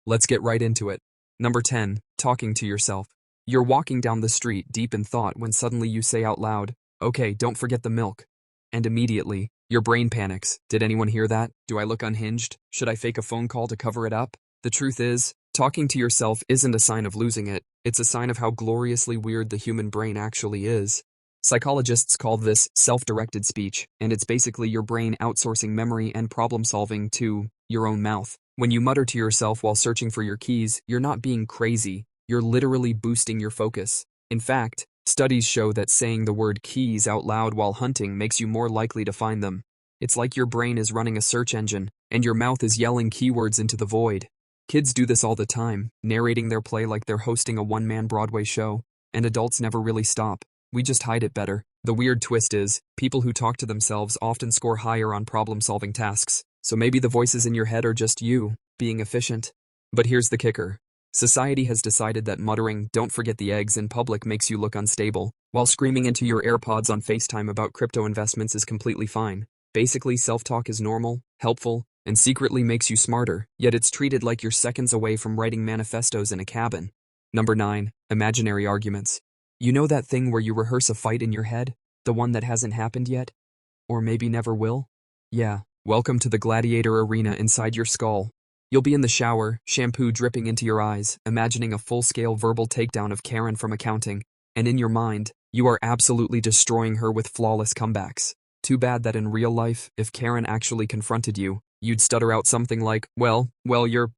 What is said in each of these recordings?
Let's get right into it. Number 10. Talking to yourself. You're walking down the street deep in thought when suddenly you say out loud, "Okay, don't forget the milk." And immediately, your brain panics. Did anyone hear that? Do I look unhinged? Should I fake a phone call to cover it up? The truth is, talking to yourself isn't a sign of losing it. It's a sign of how gloriously weird the human brain actually is. Psychologists call this self-directed speech, and it's basically your brain outsourcing memory and problem-solving to your own mouth. When you mutter to yourself while searching for your keys, you're not being crazy. You're literally boosting your focus. In fact, studies show that saying the word keys out loud while hunting makes you more likely to find them. It's like your brain is running a search engine, and your mouth is yelling keywords into the void. Kids do this all the time, narrating their play like they're hosting a one-man Broadway show, and adults never really stop. We just hide it better. The weird twist is, people who talk to themselves often score higher on problem-solving tasks, so maybe the voices in your head are just you, being efficient. But here's the kicker. Society has decided that muttering, "Don't forget the eggs" in public makes you look unstable, while screaming into your AirPods on FaceTime about crypto investments is completely fine. Basically, self-talk is normal, helpful, and secretly makes you smarter, yet it's treated like you're seconds away from writing manifestos in a cabin. Number 9. Imaginary arguments. You know that thing where you rehearse a fight in your head? The one that hasn't happened yet? Or maybe never will? Yeah, welcome to the gladiator arena inside your skull. You'll be in the shower, shampoo dripping into your eyes, imagining a full-scale verbal takedown of Karen from accounting, and in your mind, you are absolutely destroying her with flawless comebacks. Too bad that in real life, if Karen actually confronted you, you'd stutter out something like, well, you're,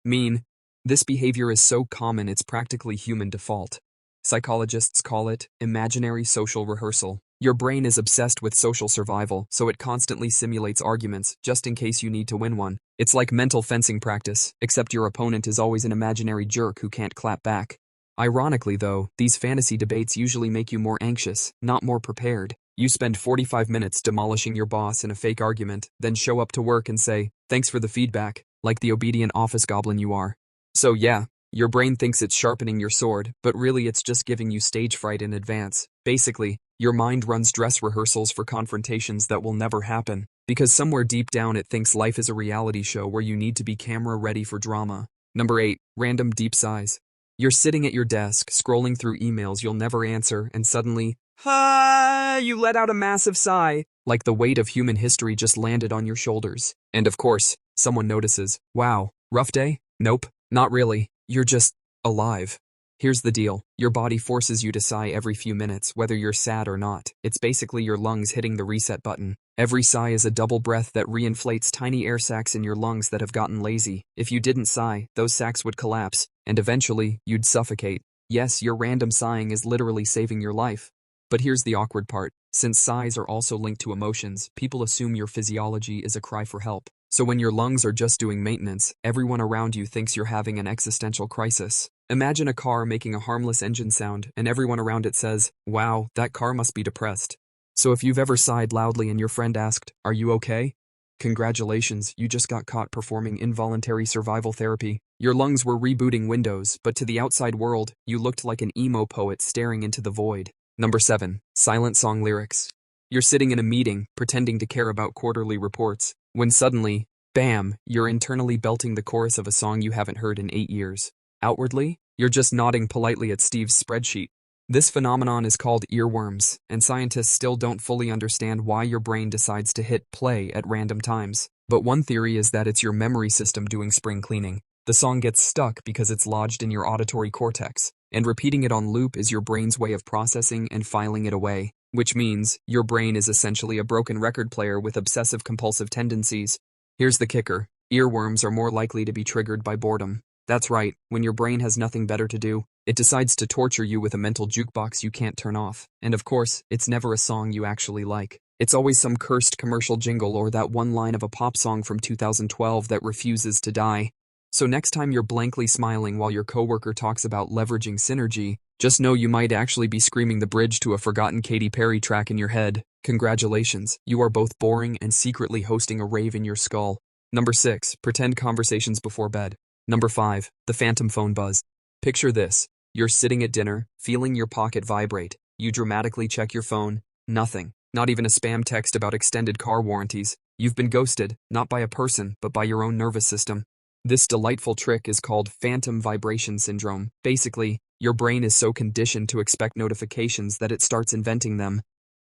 mean. This behavior is so common it's practically human default. Psychologists call it imaginary social rehearsal. Your brain is obsessed with social survival, so it constantly simulates arguments, just in case you need to win one. It's like mental fencing practice, except your opponent is always an imaginary jerk who can't clap back. Ironically though, these fantasy debates usually make you more anxious, not more prepared. You spend 45 minutes demolishing your boss in a fake argument, then show up to work and say, "Thanks for the feedback," like the obedient office goblin you are. So yeah, your brain thinks it's sharpening your sword, but really it's just giving you stage fright in advance. Basically, your mind runs dress rehearsals for confrontations that will never happen, because somewhere deep down it thinks life is a reality show where you need to be camera ready for drama. Number 8. Random deep sighs. You're sitting at your desk, scrolling through emails you'll never answer, and suddenly, you let out a massive sigh, like the weight of human history just landed on your shoulders. And of course, someone notices. Wow, rough day? Nope, not really. You're just alive. Here's the deal. Your body forces you to sigh every few minutes, whether you're sad or not. It's basically your lungs hitting the reset button. Every sigh is a double breath that reinflates tiny air sacs in your lungs that have gotten lazy. If you didn't sigh, those sacs would collapse, and eventually, you'd suffocate. Yes, your random sighing is literally saving your life. But here's the awkward part. Since sighs are also linked to emotions, people assume your physiology is a cry for help. So when your lungs are just doing maintenance, everyone around you thinks you're having an existential crisis. Imagine a car making a harmless engine sound, and everyone around it says, "Wow, that car must be depressed." So if you've ever sighed loudly and your friend asked, "Are you okay?" Congratulations, you just got caught performing involuntary survival therapy. Your lungs were rebooting Windows, but to the outside world, you looked like an emo poet staring into the void. Number 7. Silent song lyrics. You're sitting in a meeting, pretending to care about quarterly reports, when suddenly, bam, you're internally belting the chorus of a song you haven't heard in 8 years. Outwardly, you're just nodding politely at Steve's spreadsheet. This phenomenon is called earworms, and scientists still don't fully understand why your brain decides to hit play at random times. But one theory is that it's your memory system doing spring cleaning. The song gets stuck because it's lodged in your auditory cortex, and repeating it on loop is your brain's way of processing and filing it away. Which means, your brain is essentially a broken record player with obsessive-compulsive tendencies. Here's the kicker. Earworms are more likely to be triggered by boredom. That's right, when your brain has nothing better to do, it decides to torture you with a mental jukebox you can't turn off. And of course, it's never a song you actually like. It's always some cursed commercial jingle or that one line of a pop song from 2012 that refuses to die. So next time you're blankly smiling while your coworker talks about leveraging synergy, just know you might actually be screaming the bridge to a forgotten Katy Perry track in your head. Congratulations, you are both boring and secretly hosting a rave in your skull. Number 6. Pretend conversations before bed. Number 5. The phantom phone buzz. Picture this. You're sitting at dinner, feeling your pocket vibrate. You dramatically check your phone. Nothing. Not even a spam text about extended car warranties. You've been ghosted, not by a person, but by your own nervous system. This delightful trick is called phantom vibration syndrome. Basically, your brain is so conditioned to expect notifications that it starts inventing them.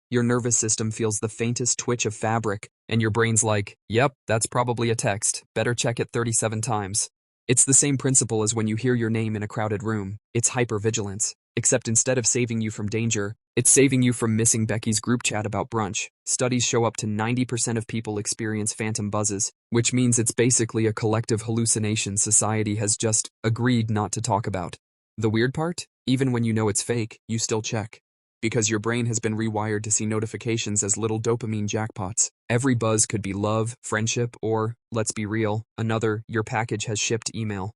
Your nervous system feels the faintest twitch of fabric, and your brain's like, yep, that's probably a text, better check it 37 times. It's the same principle as when you hear your name in a crowded room. It's hypervigilance. Except instead of saving you from danger, it's saving you from missing Becky's group chat about brunch. Studies show up to 90% of people experience phantom buzzes, which means it's basically a collective hallucination society has just agreed not to talk about. The weird part? Even when you know it's fake, you still check. Because your brain has been rewired to see notifications as little dopamine jackpots. Every buzz could be love, friendship, or, let's be real, another, your package has shipped email.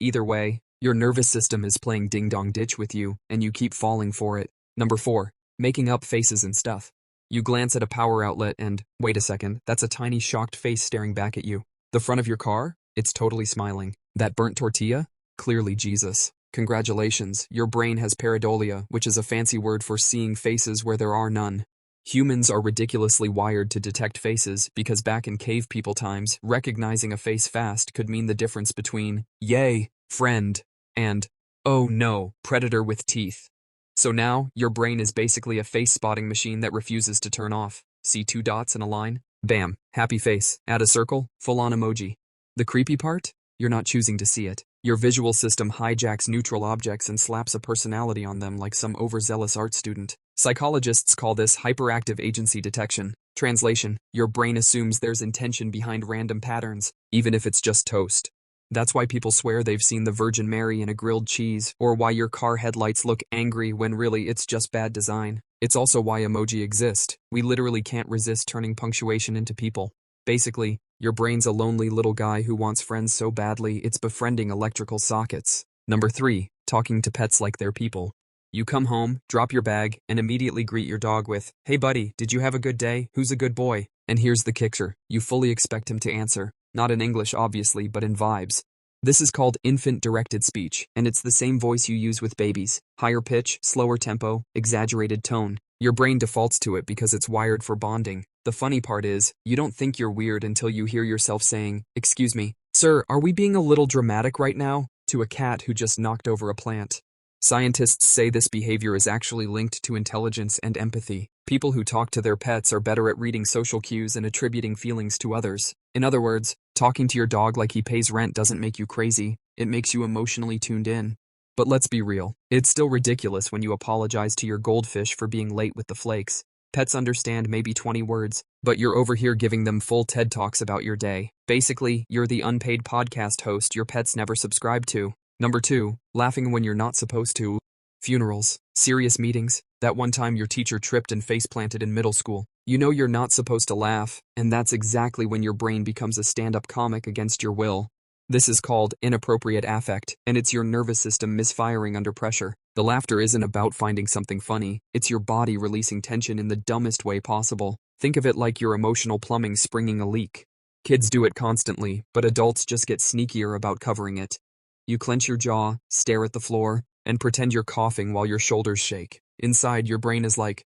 Either way, your nervous system is playing ding-dong ditch with you, and you keep falling for it. Number 4. Making up faces and stuff. You glance at a power outlet and, wait a second, that's a tiny shocked face staring back at you. The front of your car? It's totally smiling. That burnt tortilla? Clearly Jesus. Congratulations, your brain has pareidolia, which is a fancy word for seeing faces where there are none. Humans are ridiculously wired to detect faces because back in cave people times, recognizing a face fast could mean the difference between, yay, friend, and, oh no, predator with teeth. So now, your brain is basically a face-spotting machine that refuses to turn off. See 2 dots in a line? Bam, happy face. Add a circle, full-on emoji. The creepy part? You're not choosing to see it. Your visual system hijacks neutral objects and slaps a personality on them like some overzealous art student. Psychologists call this hyperactive agency detection. Translation: your brain assumes there's intention behind random patterns, even if it's just toast. That's why people swear they've seen the Virgin Mary in a grilled cheese, or why your car headlights look angry when really it's just bad design. It's also why emoji exist. We literally can't resist turning punctuation into people. Basically, your brain's a lonely little guy who wants friends so badly it's befriending electrical sockets. Number 3. Talking to pets like they're people. You come home, drop your bag, and immediately greet your dog with, "Hey buddy, did you have a good day? Who's a good boy?" And here's the kicker. You fully expect him to answer. Not in English obviously, but in vibes. This is called infant-directed speech, and it's the same voice you use with babies. Higher pitch, slower tempo, exaggerated tone. Your brain defaults to it because it's wired for bonding. The funny part is, you don't think you're weird until you hear yourself saying, "Excuse me, sir, are we being a little dramatic right now?" to a cat who just knocked over a plant. Scientists say this behavior is actually linked to intelligence and empathy. People who talk to their pets are better at reading social cues and attributing feelings to others. In other words, talking to your dog like he pays rent doesn't make you crazy, it makes you emotionally tuned in. But let's be real, it's still ridiculous when you apologize to your goldfish for being late with the flakes. Pets understand maybe 20 words, but you're over here giving them full TED Talks about your day. Basically, you're the unpaid podcast host your pets never subscribe to. Number 2, laughing when you're not supposed to. Funerals, serious meetings, that one time your teacher tripped and face-planted in middle school. You know you're not supposed to laugh, and that's exactly when your brain becomes a stand-up comic against your will. This is called inappropriate affect, and it's your nervous system misfiring under pressure. The laughter isn't about finding something funny, it's your body releasing tension in the dumbest way possible. Think of it like your emotional plumbing springing a leak. Kids do it constantly, but adults just get sneakier about covering it. You clench your jaw, stare at the floor, and pretend you're coughing while your shoulders shake. Inside, your brain is like,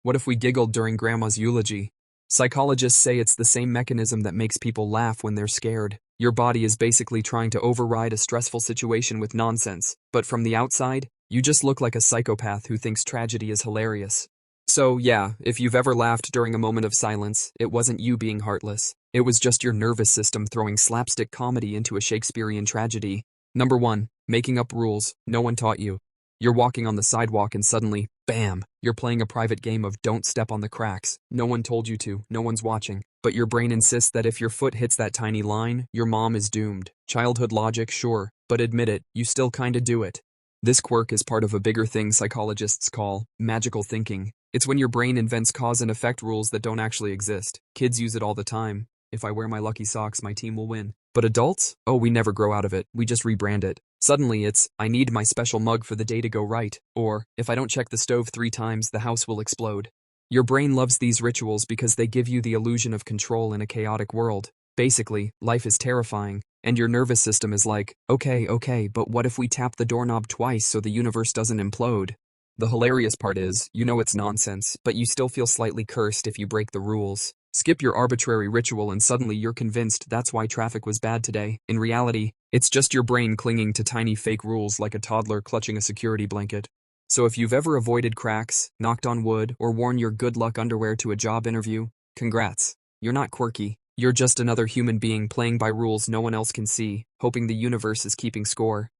what if we giggled during grandma's eulogy? Psychologists say it's the same mechanism that makes people laugh when they're scared. Your body is basically trying to override a stressful situation with nonsense, but from the outside, you just look like a psychopath who thinks tragedy is hilarious. So yeah, if you've ever laughed during a moment of silence, it wasn't you being heartless. It was just your nervous system throwing slapstick comedy into a Shakespearean tragedy. Number 1, making up rules no one taught you. You're walking on the sidewalk and suddenly, bam, you're playing a private game of don't step on the cracks. No one told you to, no one's watching. But your brain insists that if your foot hits that tiny line, your mom is doomed. Childhood logic, sure, but admit it, you still kinda do it. This quirk is part of a bigger thing psychologists call magical thinking. It's when your brain invents cause and effect rules that don't actually exist. Kids use it all the time. If I wear my lucky socks, my team will win. But adults? Oh, we never grow out of it. We just rebrand it. Suddenly it's, I need my special mug for the day to go right. Or, if I don't check the stove 3 times, the house will explode. Your brain loves these rituals because they give you the illusion of control in a chaotic world. Basically, life is terrifying, and your nervous system is like, okay, but what if we tap the doorknob twice so the universe doesn't implode? The hilarious part is, you know it's nonsense, but you still feel slightly cursed if you break the rules. Skip your arbitrary ritual and suddenly you're convinced that's why traffic was bad today. In reality, it's just your brain clinging to tiny fake rules like a toddler clutching a security blanket. So if you've ever avoided cracks, knocked on wood, or worn your good luck underwear to a job interview, congrats. You're not quirky. You're just another human being playing by rules no one else can see, hoping the universe is keeping score.